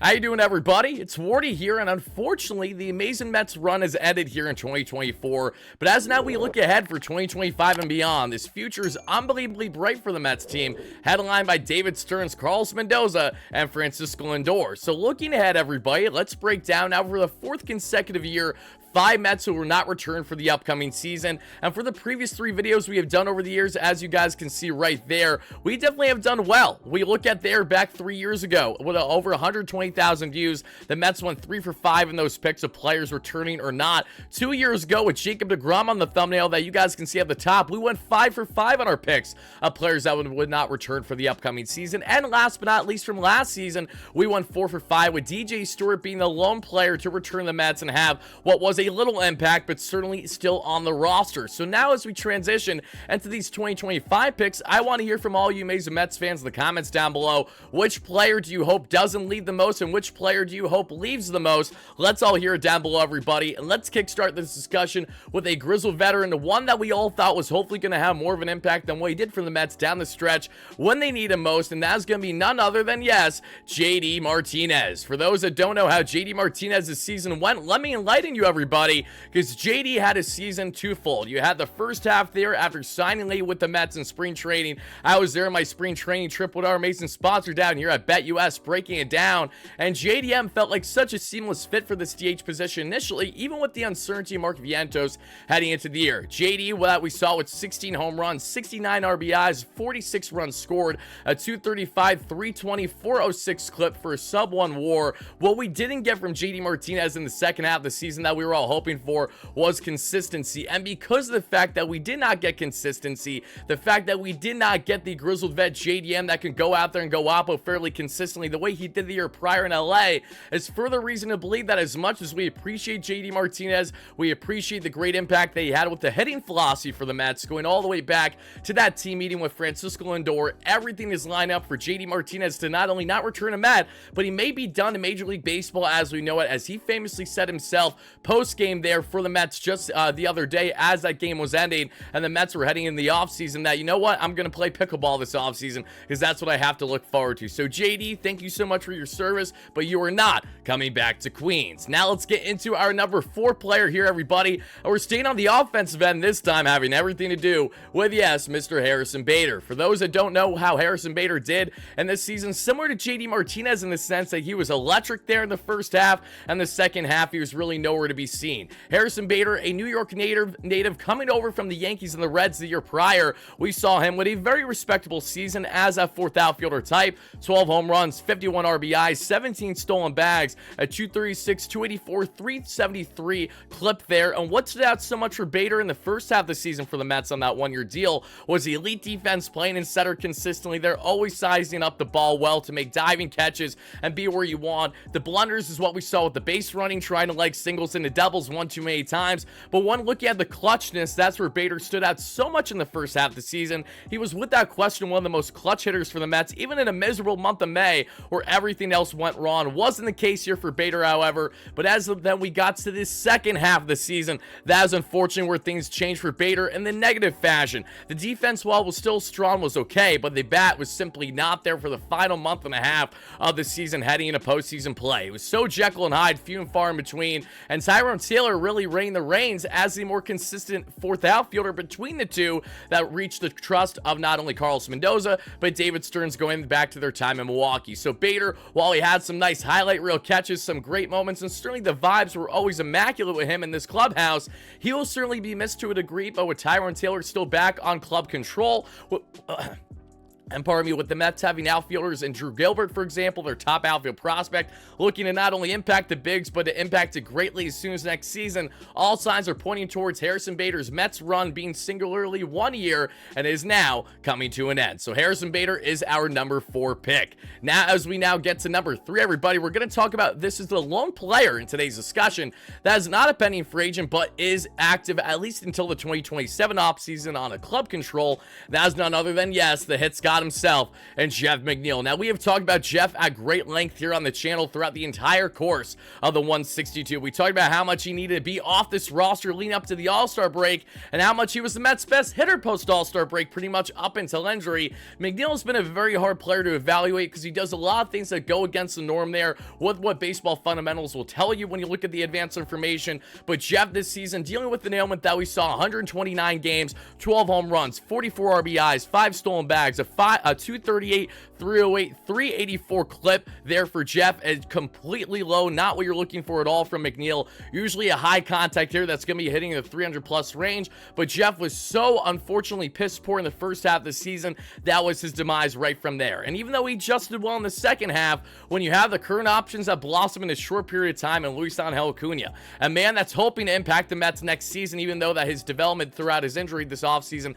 How you doing, everybody? It's Wardy here, and unfortunately, the amazing Mets run has ended here in 2024. But as now we look ahead for 2025 and beyond, this future is unbelievably bright for the Mets team, headlined by David Stearns, Carlos Mendoza, and Francisco Lindor. So looking ahead, everybody, let's break down now for the fourth consecutive year 5 Mets who were not returned for the upcoming season. And for the previous 3 videos we have done over the years, as you guys can see right there, we definitely have done well. We look at there back 3 years ago with over 120,000 views. The Mets went 3 for 5 in those picks of players returning or not. 2 years ago with Jacob deGrom on the thumbnail that you guys can see at the top, we went 5 for 5 on our picks of players that would not return for the upcoming season. And last but not least from last season, we went 4 for 5 with DJ Stewart being the lone player to return the Mets and have what was a little impact, but certainly still on the roster. So now as we transition into these 2025 picks, I want to hear from all you amazing Mets fans in the comments down below. Which player do you hope doesn't leave the most, and which player do you hope leaves the most? Let's all hear it down below, everybody, and let's kickstart this discussion with a grizzled veteran, the one that we all thought was hopefully going to have more of an impact than what he did for the Mets down the stretch when they need him most, and that's going to be none other than, yes, JD Martinez. For those that don't know how JD Martinez's season went, let me enlighten you, everybody, because JD had a season twofold. You had the first half there after signing late with the Mets in spring training. I was there on my spring training trip with our amazing sponsor down here at BetUS, breaking it down, and JDM felt like such a seamless fit for this DH position initially, even with the uncertainty of Mark Vientos heading into the year. JD, what we saw with 16 home runs, 69 RBIs, 46 runs scored, a 235, 320, 406 clip for a sub-1 WAR. What we didn't get from JD Martinez in the second half of the season that we were all hoping for was consistency. And because of the fact that we did not get consistency, the fact that we did not get the grizzled vet JDM that can go out there and go oppo fairly consistently the way he did the year prior in LA, is further reason to believe that as much as we appreciate JD Martinez, we appreciate the great impact that he had with the hitting philosophy for the Mets, going all the way back to that team meeting with Francisco Lindor. Everything is lined up for JD Martinez to not only not return a Met, but he may be done in Major League Baseball as we know it, as he famously said himself post-game there for the Mets just the other day as that game was ending and the Mets were heading in the offseason that, you know what, I'm going to play pickleball this offseason because that's what I have to look forward to. So JD, thank you so much for your service, but you are not coming back to Queens. Now let's get into our number 4 player here, everybody. We're staying on the offensive end this time, having everything to do with, yes, Mr. Harrison Bader. For those that don't know how Harrison Bader did in this season, similar to JD Martinez in the sense that he was electric there in the first half, and the second half he was really nowhere to be seen. Harrison Bader, a New York native coming over from the Yankees and the Reds the year prior, we saw him with a very respectable season as a fourth outfielder type. 12 home runs, 51 RBIs, 17 stolen bags, a 236, 284, 373 clip there. And what stood out so much for Bader in the first half of the season for the Mets on that one-year deal was the elite defense, playing in center consistently. They're always sizing up the ball well to make diving catches and be where you want. The blunders is what we saw with the base running, trying to leg singles into doubles one too many times. But one look at the clutchness, that's where Bader stood out so much in the first half of the season. He was without question one of the most clutch hitters for the Mets, even in a miserable month of May where everything else went wrong. Wasn't the case here for Bader, however, but as of then we got to this second half of the season, that is unfortunately where things changed for Bader in the negative fashion. The defense, while was still strong, was okay, but the bat was simply not there for the final month and a half of the season heading into postseason play. It was so Jekyll and Hyde, few and far in between, and Tyrone Taylor really reigned the reins as the more consistent fourth outfielder between the two that reached the trust of not only Carlos Mendoza, but David Stearns going back to their time in Milwaukee. So Bader, while he had some nice highlight reel catches, some great moments, and certainly the vibes were always immaculate with him in this clubhouse, he will certainly be missed to a degree, but with Tyrone Taylor still back on club control, and pardon me, with the Mets having outfielders and Drew Gilbert, for example, their top outfield prospect, looking to not only impact the bigs, but to impact it greatly as soon as next season, all signs are pointing towards Harrison Bader's Mets run being singularly 1 year and is now coming to an end. So Harrison Bader is our number 4 pick. Now, as we now get to number 3, everybody, we're going to talk about this is the lone player in today's discussion that is not a pending free agent, but is active at least until the 2027 offseason on a club control. That is none other than, yes, the hits God God himself and Jeff McNeil. Now, we have talked about Jeff at great length here on the channel throughout the entire course of the 162. We talked about how much he needed to be off this roster leading up to the All-Star break and how much he was the Mets' best hitter post-All-Star break pretty much up until injury. McNeil has been a very hard player to evaluate because he does a lot of things that go against the norm there with what baseball fundamentals will tell you when you look at the advanced information. But Jeff this season dealing with an ailment that we saw: 129 games, 12 home runs, 44 RBIs, 5 stolen bags, a 238, 308, 384 clip there for Jeff. Is completely low, not what you're looking for at all from McNeil. Usually a high contact here that's going to be hitting the 300 plus range, but Jeff was so unfortunately piss poor in the first half of the season. That was his demise right from there. And even though he just did well in the second half, when you have the current options that blossom in a short period of time, and Luis Angel Acuna, a man that's hoping to impact the Mets next season, even though that his development throughout his injury this offseason,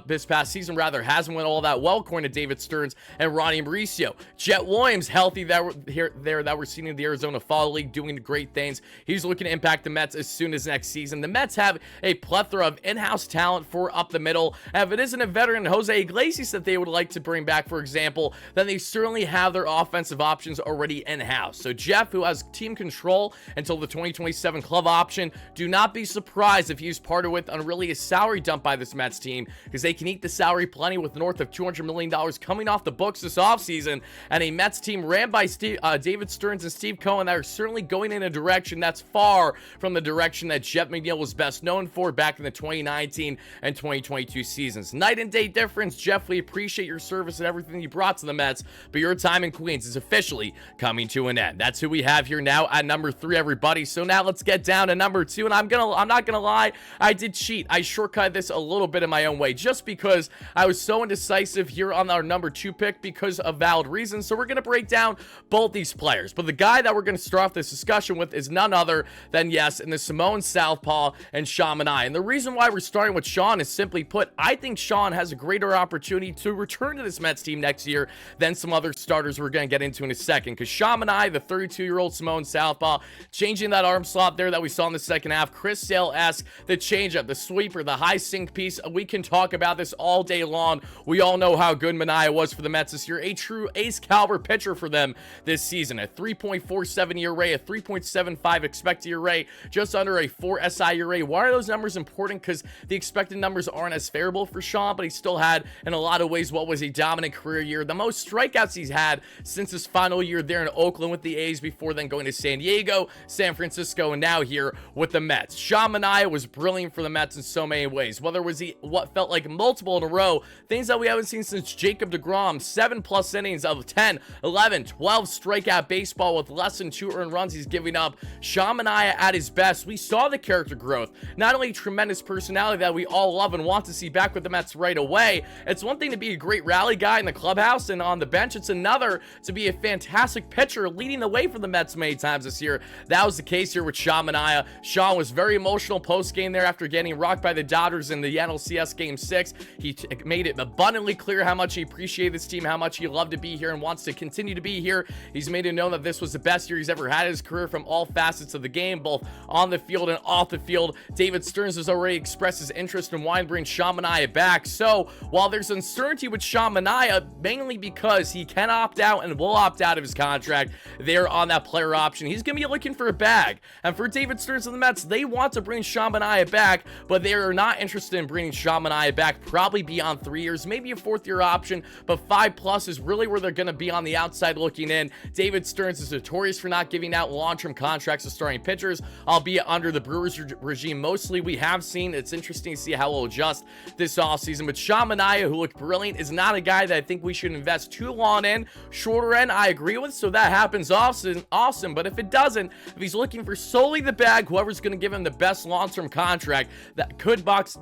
this past season rather, hasn't went all that well, according to David Stearns and Ronnie Mauricio. Jet Williams healthy that we're seeing in the Arizona Fall League, doing great things. He's looking to impact the Mets as soon as next season. The Mets have a plethora of in-house talent for up the middle. And if it isn't a veteran Jose Iglesias that they would like to bring back, for example, then they certainly have their offensive options already in-house. So Jeff, who has team control until the 2027 club option, do not be surprised if he's parted with on really a salary dump by this Mets team, because they can eat the salary plenty with north of $200 million coming off the books this offseason, and a Mets team ran by David Stearns and Steve Cohen that are certainly going in a direction that's far from the direction that Jeff McNeil was best known for back in the 2019 and 2022 seasons. Night and day difference. Jeff, we appreciate your service and everything you brought to the Mets, but your time in Queens is officially coming to an end. That's who we have here now at number 3, everybody. So now let's get down to number 2, and I'm not gonna lie, I did cheat. I shortcut this a little bit in my own way just because I was so indecisive here on our number 2 pick because of valid reasons. So we're gonna break down both these players, but the guy that we're gonna start off this discussion with is none other than, yes, in the Samoan Southpaw and Sean Manaea. And the reason why we're starting with Sean is simply put, I think Sean has a greater opportunity to return to this Mets team next year than some other starters we're going to get into in a second, because Sean Manaea, the 32-year-old Samoan Southpaw, changing that arm slot there that we saw in the second half, Chris Sale-esque, the changeup, the sweeper, the high sink piece. We can talk about this all day long. We all know how good Manaea was for the Mets this year, a true ace caliber pitcher for them this season. A 3.47 ERA, a 3.75 expected ERA, just under a 4 SI ERA. Why are those numbers important? Because the expected numbers aren't as favorable for Sean, but he still had, in a lot of ways, what was a dominant career year. The most strikeouts he's had since his final year there in Oakland with the A's, before then going to San Diego, San Francisco, and now here with the Mets. Sean Manaea was brilliant for the Mets in so many ways. Whether it was what felt like multiple in a row, things that we haven't seen since Jacob deGrom, 7+ innings of 10, 11, 12 strikeout baseball with less than 2 earned runs he's giving up. Sean Manaea at his best. We saw the character growth. Not only tremendous personality that we all love and want to see back with the Mets right away. It's one thing to be a great rally guy in the clubhouse and on the bench. It's another to be a fantastic pitcher leading the way for the Mets many times this year. That was the case here with Sean Manaea. Sean was very emotional post-game there after getting rocked by the Dodgers in the NLCS Game 6. He made it abundantly clear how much he appreciated this team, how much he loved to be here and wants to continue to be here. He's made it known that this was the best year he's ever had in his career from all facets of the game, both on the field and off the field. David Stearns has already expressed his interest in wanting to bring Sean Manaea back. So while there's uncertainty with Sean Manaea, mainly because he can opt out and will opt out of his contract there on that player option, he's going to be looking for a bag. And for David Stearns and the Mets, they want to bring Sean Manaea back, but they are not interested in bringing Sean Manaea back probably beyond 3 years, maybe a 4th-year option, but 5+ is really where they're going to be on the outside looking in. David Stearns is notorious for not giving out long-term contracts to starting pitchers, albeit under the Brewers regime mostly. We have seen, it's interesting to see how he'll adjust this offseason, but Sean Manaea, who looked brilliant, is not a guy that I think we should invest too long in. Shorter end, I agree with, so that happens awesome, but if it doesn't, if he's looking for solely the bag, whoever's going to give him the best long-term contract that could box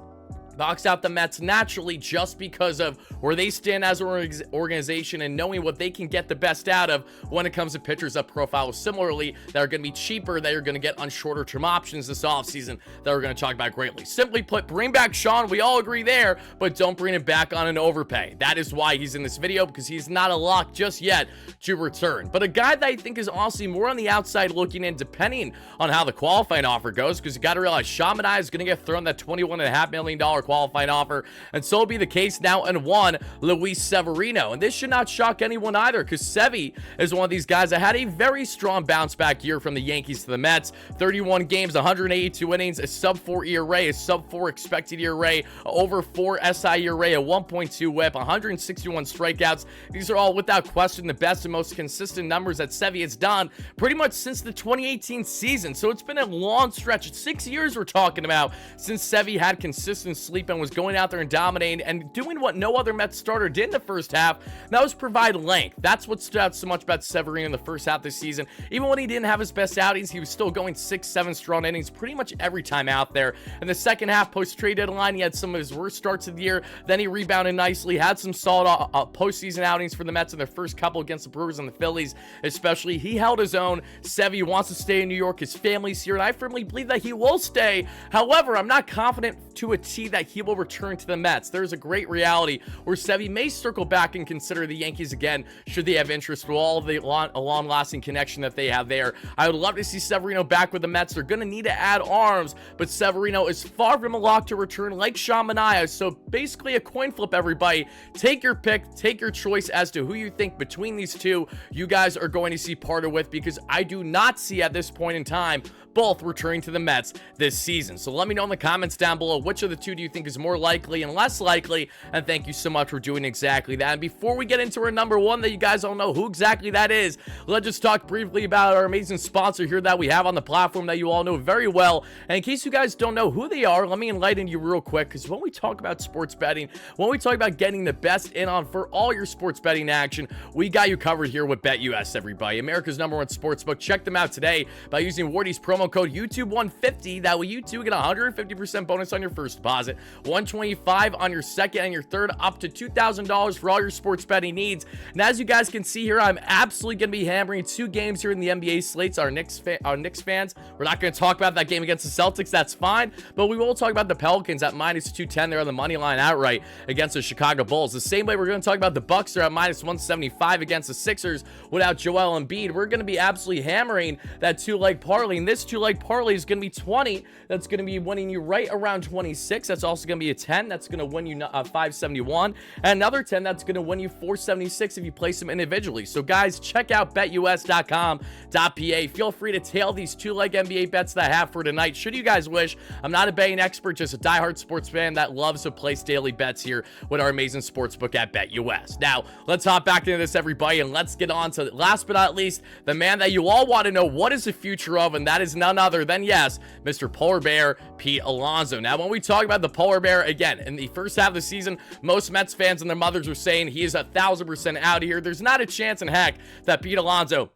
out the Mets naturally, just because of where they stand as an organization and knowing what they can get the best out of when it comes to pitchers up profile similarly that are going to be cheaper, that you're going to get on shorter term options this offseason that we're going to talk about greatly. Simply put, bring back Sean. We all agree there, but don't bring him back on an overpay. That is why he's in this video, because he's not a lock just yet to return. But a guy that I think is honestly more on the outside looking in, depending on how the qualifying offer goes, because you got to realize Sean Manaea is going to get thrown that $21.5 million qualifying offer, and so will be the case now in one Luis Severino. And this should not shock anyone either, because Sevy is one of these guys that had a very strong bounce back year from the Yankees to the Mets. 31 games, 182 innings, a sub-4 ERA, a sub-4 expected ERA, over 4 SI ERA, a 1.2 whip, 161 strikeouts. These are all without question the best and most consistent numbers that Sevy has done pretty much since the 2018 season. So it's been a long stretch. 6 years we're talking about since Sevy had consistent sleep and was going out there and dominating and doing what no other Mets starter did in the first half. That was provide length. That's what stood out so much about Severino in the first half of the season. Even when he didn't have his best outings, he was still going 6-7 strong innings pretty much every time out there. In the second half, post-trade deadline, he had some of his worst starts of the year. Then he rebounded nicely, had some solid postseason outings for the Mets in their first couple against the Brewers and the Phillies, especially. He held his own. Sevy wants to stay in New York. His family's here, and I firmly believe that he will stay. However, I'm not confident to a T that he will return to the Mets. There's a great reality where Sevy may circle back and consider the Yankees again should they have interest with all of the long-lasting connection that they have there. I would love to see Severino back with the Mets. They're going to need to add arms, but Severino is far from a lock to return like Sean Manaea. So basically a coin flip, everybody. Take your pick, take your choice as to who you think between these two you guys are going to see parted with, because I do not see at this point in time both returning to the Mets this season. So let me know in the comments down below, which of the two do you think is more likely and less likely, and thank you so much for doing exactly that. And before we get into our number one that you guys all know who exactly that is, let's just talk briefly about our amazing sponsor here that we have on the platform that you all know very well. And in case you guys don't know who they are, let me enlighten you real quick, because when we talk about sports betting, when we talk about getting the best in on for all your sports betting action, we got you covered here with BetUS, everybody. America's #1 sportsbook. Check them out today by using Wardy's promo code YouTube150. That way you too get a 150% bonus on your first deposit, 125 on your second and your third, up to $2,000 for all your sports betting needs. And as you guys can see here, I'm absolutely going to be hammering 2 games here in the NBA slates. Our Knicks fans, we're not going to talk about that game against the Celtics. That's fine, but we will talk about the Pelicans at -210 there on the money line outright against the Chicago Bulls. The same way we're going to talk about the Bucks there at -175 against the Sixers without Joel Embiid. We're going to be absolutely hammering that 2-leg parlay, and this 2-leg parlay is going to be 20. That's going to be winning you right around 26. That's also going to be a 10. That's going to win you 571. And another 10 that's going to win you 476 if you place them individually. So guys, check out betus.com.pa. Feel free to tail these 2-leg NBA bets that I have for tonight, should you guys wish. I'm not a betting expert, just a diehard sports fan that loves to place daily bets here with our amazing sportsbook at BetUS. Now, let's hop back into this, everybody, and let's get on to, last but not least, the man that you all want to know what is the future of, and that is none other than, yes, Mr. Polar Bear Pete Alonso. Now, when we talk about the Polar Bear, again, in the first half of the season, most Mets fans and their mothers were saying he is 1,000% out of here. There's not a chance in heck that Pete Alonso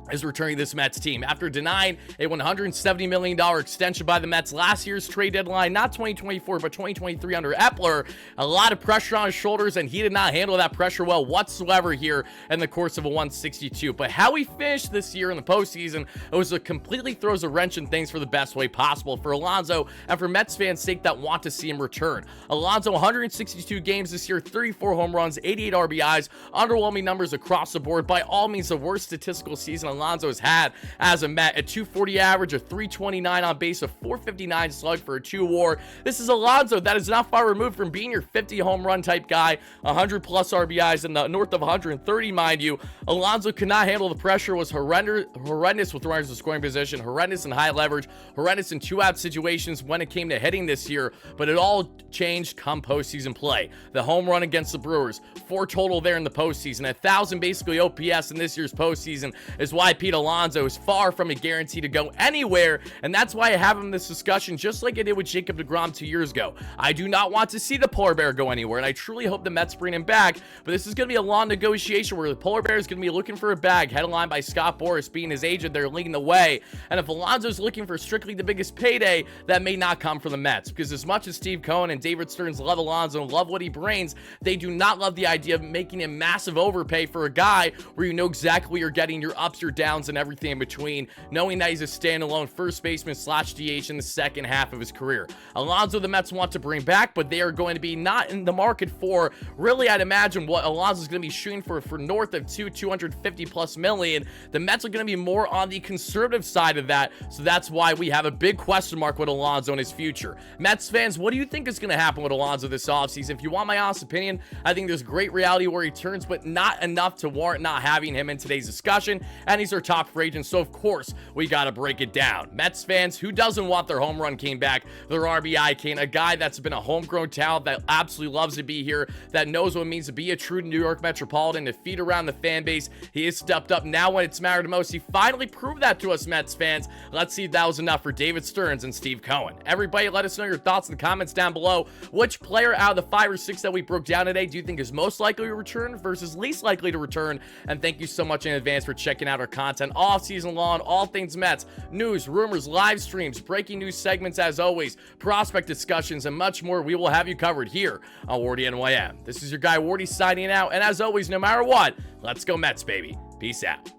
is returning this Mets team after denying a $170 million extension by the Mets last year's trade deadline, not 2024, but 2023 under Epler. A lot of pressure on his shoulders, and he did not handle that pressure well whatsoever here in the course of a 162. But how he finished this year in the postseason, it was a completely throws a wrench in things for the best way possible for Alonso and for Mets fans' sake that want to see him return. Alonso, 162 games this year, 34 home runs, 88 RBIs, underwhelming numbers across the board. By all means, the worst statistical season Alonso's had as a Met. A 240 average, a 329 on base, a 459 slug for a 2 WAR. This is Alonso that is not far removed from being your 50 home run type guy, 100 plus RBIs in the north of 130, mind you. Alonso could not handle the pressure, was horrendous with runners in scoring position, horrendous in high leverage, horrendous in 2-out situations when it came to hitting this year, but it all changed come postseason play. The home run against the Brewers, 4 total there in the postseason, 1,000 basically OPS in this year's postseason is why Pete Alonso is far from a guarantee to go anywhere, and that's why I have him in this discussion, just like I did with Jacob deGrom 2 years ago. I do not want to see the Polar Bear go anywhere, and I truly hope the Mets bring him back, but this is going to be a long negotiation where the Polar Bear is going to be looking for a bag, headlined by Scott Boras being his agent. They're leading the way, and if Alonso's looking for strictly the biggest payday, that may not come from the Mets, because as much as Steve Cohen and David Stearns love Alonso and love what he brings, they do not love the idea of making him massive overpay for a guy where you know exactly what you're getting, your ups, your downs and everything in between, knowing that he's a standalone first baseman slash DH in the second half of his career. Alonso, the Mets want to bring back, but they are going to be not in the market for, really, I'd imagine what Alonso's going to be shooting for north of 250 plus million. The Mets are going to be more on the conservative side of that, so that's why we have a big question mark with Alonso in his future. Mets fans, what do you think is going to happen with Alonso this offseason? If you want my honest opinion, I think there's great reality where he turns, but not enough to warrant not having him in today's discussion, and he's our top free agent, so of course we got to break it down. Mets fans, who doesn't want their home run king back, their RBI king, a guy that's been a homegrown talent that absolutely loves to be here, that knows what it means to be a true New York Metropolitan, to feed around the fan base. He has stepped up now when it's mattered most. He finally proved that to us, Mets fans. Let's see if that was enough for David Stearns and Steve Cohen. Everybody, let us know your thoughts in the comments down below. Which player out of the 5 or 6 that we broke down today do you think is most likely to return versus least likely to return? And thank you so much in advance for checking out our content all season long, all things Mets, news, rumors, live streams, breaking news segments as always, prospect discussions, and much more. We will have you covered here on WardyNYM. This is your guy Wardy signing out, and as always, no matter what, let's go Mets, baby. Peace out.